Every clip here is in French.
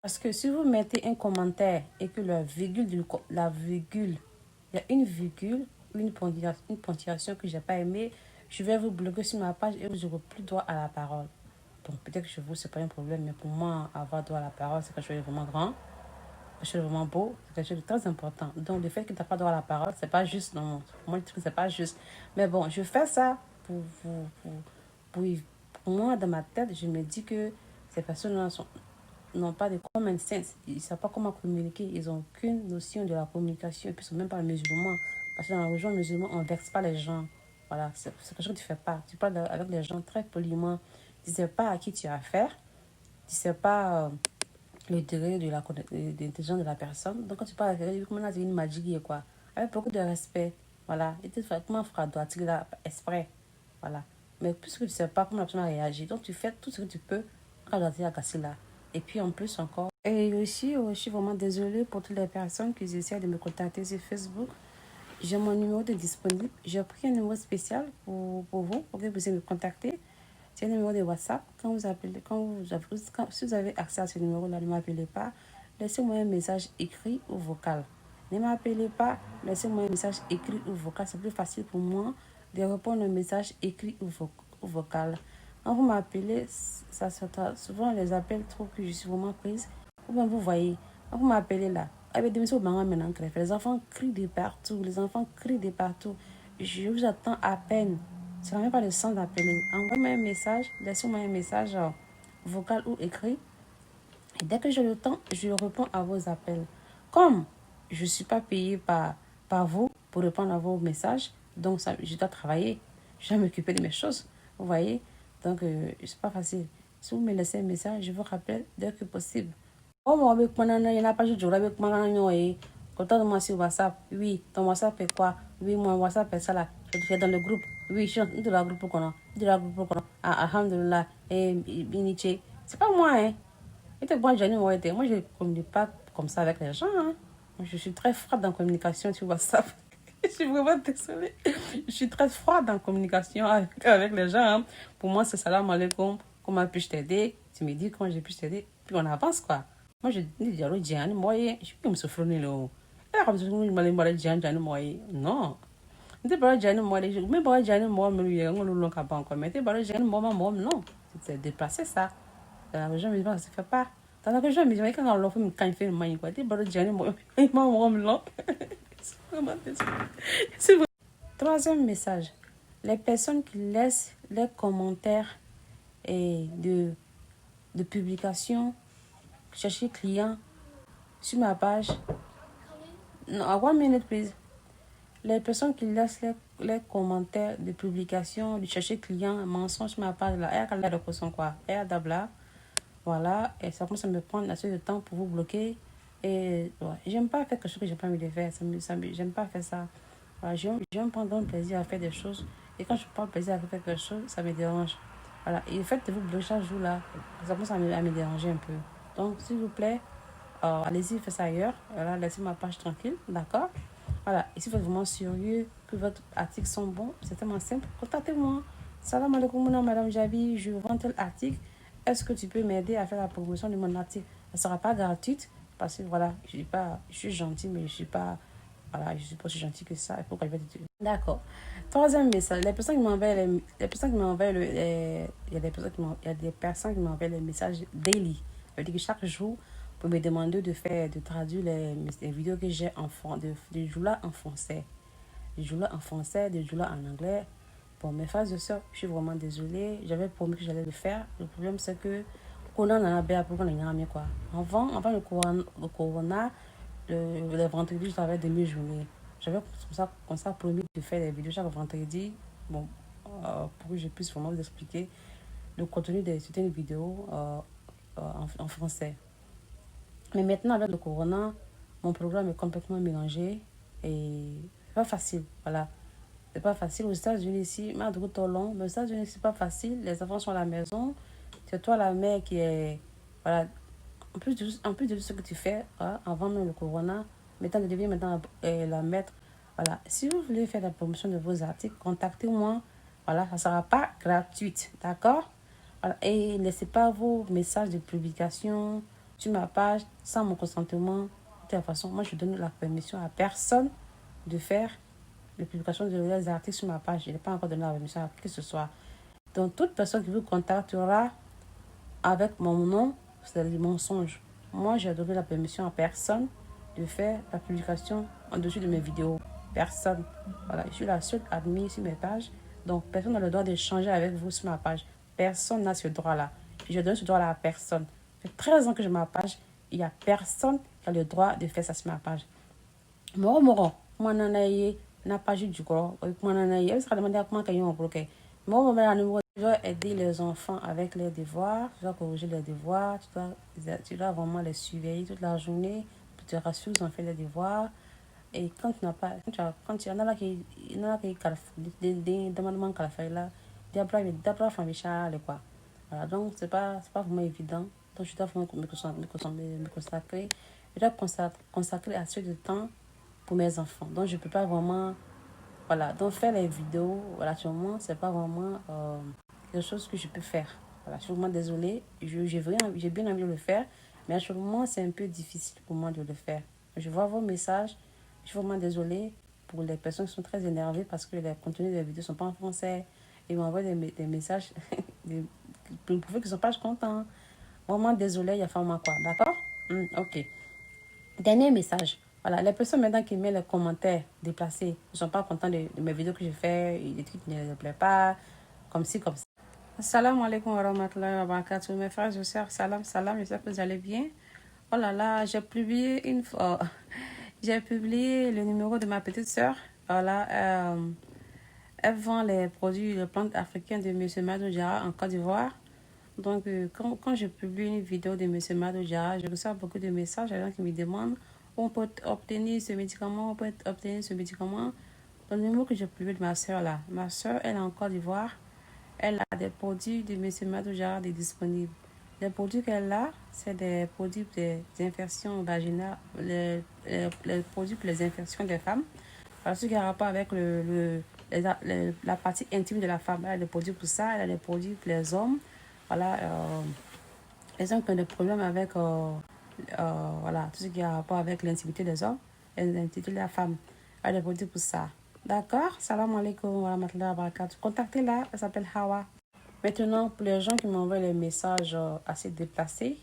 Parce que si vous mettez un commentaire et que la virgule, il y a une virgule, une ponctuation que j'ai pas aimée, je vais vous bloquer sur ma page et vous n'aurez plus droit à la parole. Bon, peut-être que chez vous, c'est pas un problème, mais pour moi, avoir droit à la parole, c'est quelque chose de vraiment grand, quelque chose de vraiment beau, c'est quelque chose de très important. Donc, le fait que tu n'as pas droit à la parole, c'est pas juste, non. Pour moi, je trouve que c'est pas juste. Mais bon, je fais ça pour, pour moi, dans ma tête, je me dis que ces personnes n'ont pas de common sense. Ils ne savent pas comment communiquer. Ils n'ont aucune notion de la communication. Et puis, ils ne sont même pas musulmans. Parce que dans la religion musulmane, on ne vexe pas les gens. Voilà, c'est quelque chose que tu ne fais pas. Tu parles avec les gens très poliment. Tu ne sais pas à qui tu as affaire. Tu ne sais pas le degré de l'intelligence de la personne. Donc, quand tu parles avec quelqu'un, comment tu une magie, quoi. Avec beaucoup de respect. Voilà. Et tu fais comment faire doit-il là, exprès. Voilà. Mais puisque tu ne sais pas comment la personne a réagi, donc tu fais tout ce que tu peux quand doit-il agacé là. Et puis en plus encore. Et aussi, je suis vraiment désolée pour toutes les personnes qui essaient de me contacter sur Facebook. J'ai mon numéro de disponible. J'ai pris un numéro spécial pour vous, pour que vous puissiez me contacter. C'est un numéro de WhatsApp. Quand vous appelez, si vous avez accès à ce numéro-là, ne m'appelez pas. Laissez-moi un message écrit ou vocal. Ne m'appelez pas. Laissez-moi un message écrit ou vocal. C'est plus facile pour moi de répondre aux messages écrits ou vocal. Quand vous m'appelez, souvent les appels trouvent que je suis vraiment prise. Ou bien vous voyez, quand vous m'appelez là, les enfants crient de partout. Les enfants crient de partout. Je vous attends à peine. Ça n'a même pas le sens d'appeler. Envoyez-moi un message, laissez-moi un message vocal ou écrit. Et dès que j'ai le temps, je réponds à vos appels. Comme je ne suis pas payée par vous pour répondre à vos messages, donc ça, je dois travailler, je dois m'occuper de mes choses. Vous voyez? Donc, c'est pas facile. Si vous me laissez un message, je vous rappelle dès que possible. Oh, moi, avec mon il n'y a pas de jour avec mon moi sur WhatsApp. Oui, ton WhatsApp est quoi? Oui, mon WhatsApp est ça là. Je suis dans le groupe. Oui, je suis dans le groupe. Dans le groupe. Ah, alhamdulillah. Et Biniche. C'est pas moi, hein. Moi, je ne communique pas comme ça avec les gens. Hein. Je suis très froide en communication sur WhatsApp. Je suis vraiment désolée. Je suis très froide en communication avec les gens. Hein. Pour moi, c'est salam alaikum. Comment puis-je t'aider? Tu me dis comment je puis t'aider. Puis on avance, quoi. Moi, je dis, je peux me souffrir. Non. Nte bara jani moi les mais bara jani moi me lui on le ka ban quoi mais te bara jani moi non c'est déplacé ça dans la région musulmane ça se fait pas dans la région musulmane quand on l'offre quand il fait le maïs quoi te bara jani moi non c'est vraiment c'est vrai. Troisième message, les personnes qui laissent les commentaires et de publication chercher client sur ma page no 1 minute please. Les personnes qui laissent les commentaires de publication, de chercher client, mensonge, ma part là, elle a de quoi, elle a voilà, et ça commence à me prendre assez de temps pour vous bloquer. Et ouais, j'aime pas faire quelque chose que j'ai pas envie de faire, j'aime pas faire ça. Voilà, j'aime prendre un plaisir à faire des choses, et quand je prends plaisir à faire quelque chose, ça me dérange. Voilà, et le fait de vous bloquer chaque jour là, ça commence à me déranger un peu. Donc, s'il vous plaît, allez-y, faites ça ailleurs. Voilà, laissez ma page tranquille, d'accord? Voilà, et si vous êtes vraiment sérieux, que votre article sont bons, c'est tellement simple, contactez-moi. Salam alaikum, madame Jabi, je vends tel article. Est-ce que tu peux m'aider à faire la promotion de mon article? Elle ne sera pas gratuite parce que voilà, je suis gentille, mais je suis pas, voilà, je suis pas aussi gentille que ça. Pourquoi je vais te dire? D'accord. Troisième message, les personnes qui m'envoient les personnes qui m'envoient il y a des personnes il y a des personnes qui m'envoient les messages daily. Ça veut dire que chaque jour, pour me demander de traduire les vidéos que j'ai de jouer en français. De jouer en français, de jouer en anglais. Bon, mes frères et sœurs, je suis vraiment désolée. J'avais promis que j'allais le faire. Le problème, c'est que on a bien pour quoi. Avant le corona, le vendredi, je travaillais demi-journée. J'avais comme ça promis de faire des vidéos chaque vendredi. Bon, pour que je puisse vraiment vous expliquer le contenu de certaines vidéos en français. Mais maintenant, avec le corona, mon programme est complètement mélangé et c'est pas facile. Voilà. C'est pas facile. Aux États-Unis, ici, ma route est long, mais aux États-Unis, c'est pas facile. Les enfants sont à la maison. C'est toi la mère qui est. Voilà. En plus de tout ce que tu fais hein, avant même le corona, maintenant, tu deviens maintenant la maître. Voilà. Si vous voulez faire la promotion de vos articles, contactez-moi. Voilà, ça ne sera pas gratuite. D'accord? Voilà. Et laissez pas vos messages de publication sur ma page sans mon consentement. De toute façon, moi, je donne la permission à personne de faire les publications de les articles sur ma page. Je n'ai pas encore donné la permission à qui que ce soit. Donc, toute personne qui vous contactera avec mon nom, c'est des mensonges. Moi, j'ai donné la permission à personne de faire la publication en dessus de mes vidéos. Personne. Voilà, je suis la seule admise sur mes pages. Donc, personne n'a le droit d'échanger avec vous sur ma page. Personne n'a ce droit-là. Je donne ce droit-là à personne. Ça fait 13 ans que j'ai ma page. Il n'y a personne qui a le droit de faire ça sur ma page. Moro, moi, n'a pas du corps. Moi, elle sera demandé à comment qu'ils ont bloqué. Moi, tu dois aider les enfants avec les devoirs, tu dois corriger les devoirs, tu dois vraiment les surveiller toute la journée pour te rassurer qu'ils ont fait les devoirs. Et quand tu n'as pas, quand il y en a là qui, il y en a qui des demandements qu'à faire là, d'après famille quoi. Voilà, donc c'est pas vraiment évident. Donc je dois vraiment me consacrer, je dois consacrer assez de temps pour mes enfants. Donc je peux pas vraiment, voilà, donc faire les vidéos, voilà, sûrement, c'est pas vraiment quelque chose que je peux faire. Voilà, je suis vraiment désolée, j'ai bien envie de le faire, mais actuellement, c'est un peu difficile pour moi de le faire. Je vois vos messages, je suis vraiment désolée pour les personnes qui sont très énervées parce que les contenus des vidéos ne sont pas en français. Ils m'envoient des messages pour prouver qu'ils ne sont pas contents. Vraiment désolée, il y a fait moi quoi, d'accord? Ok. Dernier message. Voilà, les personnes maintenant qui mettent les commentaires déplacés ne sont pas contents de mes vidéos que je fais, des trucs qui ne leur plaisent pas, comme ci, comme ça. Assalamu alaikum wa rahmatullahi wa barakatuh. Mes frères et sœurs, salam, salam, j'espère que vous allez bien. Oh là là, j'ai publié une fois, j'ai publié le numéro de ma petite sœur. Voilà, elle vend les produits, les plantes africaines de M. Madou Diarra en Côte d'Ivoire. Donc, quand je publie une vidéo de M. Madou Diarra, je reçois beaucoup de messages, des gens qui me demandent où on peut obtenir ce médicament, on peut obtenir ce médicament. Le numéro que j'ai publié de ma soeur là, ma soeur, elle est en Côte d'Ivoire, elle a des produits de M. Madou Diarra disponibles. Les produits qu'elle a, c'est des produits pour les infections vaginales, les produits pour les infections des femmes. Parce qu'il y a rapport avec la partie intime de la femme. Elle a des produits pour ça, elle a des produits pour les hommes. Voilà, les hommes qui ont des problèmes avec voilà, tout ce qui a rapport avec l'intimité des hommes et l'intimité de la femme. Elle a des produits pour ça. D'accord? Salam alaikum wa rahmatullahi wa barakatuh. Contactez-la, elle s'appelle Hawa. Maintenant, pour les gens qui m'envoient les messages assez déplacés,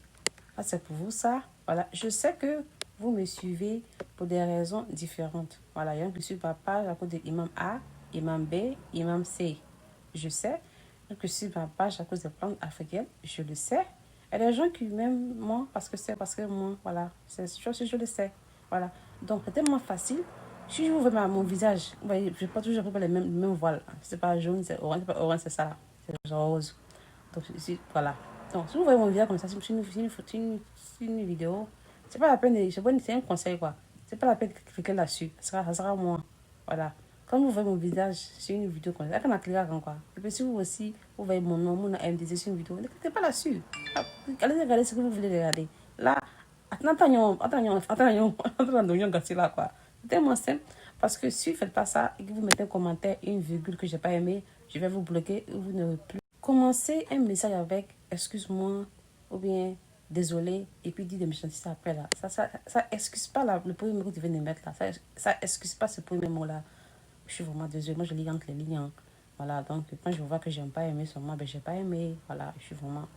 c'est pour vous ça. Voilà, je sais que vous me suivez pour des raisons différentes. Voilà, il y a un qui suit ma page à cause de Imam A, Imam B, Imam C. Je sais. Il y a qui suit ma page à cause des plantes africaines. Je le sais. Et les gens qui m'aiment moi parce que moi, voilà, c'est chose que je le sais. Voilà. Donc, c'est tellement facile. Si je vous vois mon visage, vous voyez, je porte toujours les mêmes voiles. C'est pas jaune, c'est orange, c'est pas orange, c'est ça là. C'est rose. Donc, voilà. Donc, si vous voyez mon vidéo comme ça, c'est une vidéo, c'est pas la peine de. C'est un conseil, quoi. C'est pas la peine de cliquer là-dessus. Ça sera moi. Voilà. Quand vous voyez mon visage sur une vidéo comme ça, quand on a cliqué quoi. Et puis, si vous aussi, vous voyez mon nom, mon MDC sur une vidéo, ne cliquez pas là-dessus. Allez regarder ce que vous voulez regarder. Là, attends, quoi. C'est tellement simple. Parce que si vous ne faites pas ça et que vous mettez un commentaire, une virgule que je n'ai pas aimé, je vais vous bloquer et vous ne plus. Commencez un message avec excuse-moi ou bien désolé et puis dites de me chanter après là. Ça excuse pas le premier mot que tu viens de mettre là. Ça excuse pas ce premier mot là. Je suis vraiment désolée. Moi je lis entre les lignes. Hein. Voilà, donc quand je vois que j'aime pas aimer seulement, ben j'ai pas aimé. Voilà, je suis vraiment.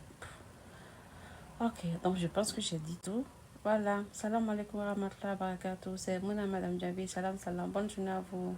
Ok, donc je pense que j'ai dit tout. Voilà, salam alaikum wa rahmatullahi wa barakatuh. C'est Mouna Madame Jabi. Salam, salam. Bonne journée à vous.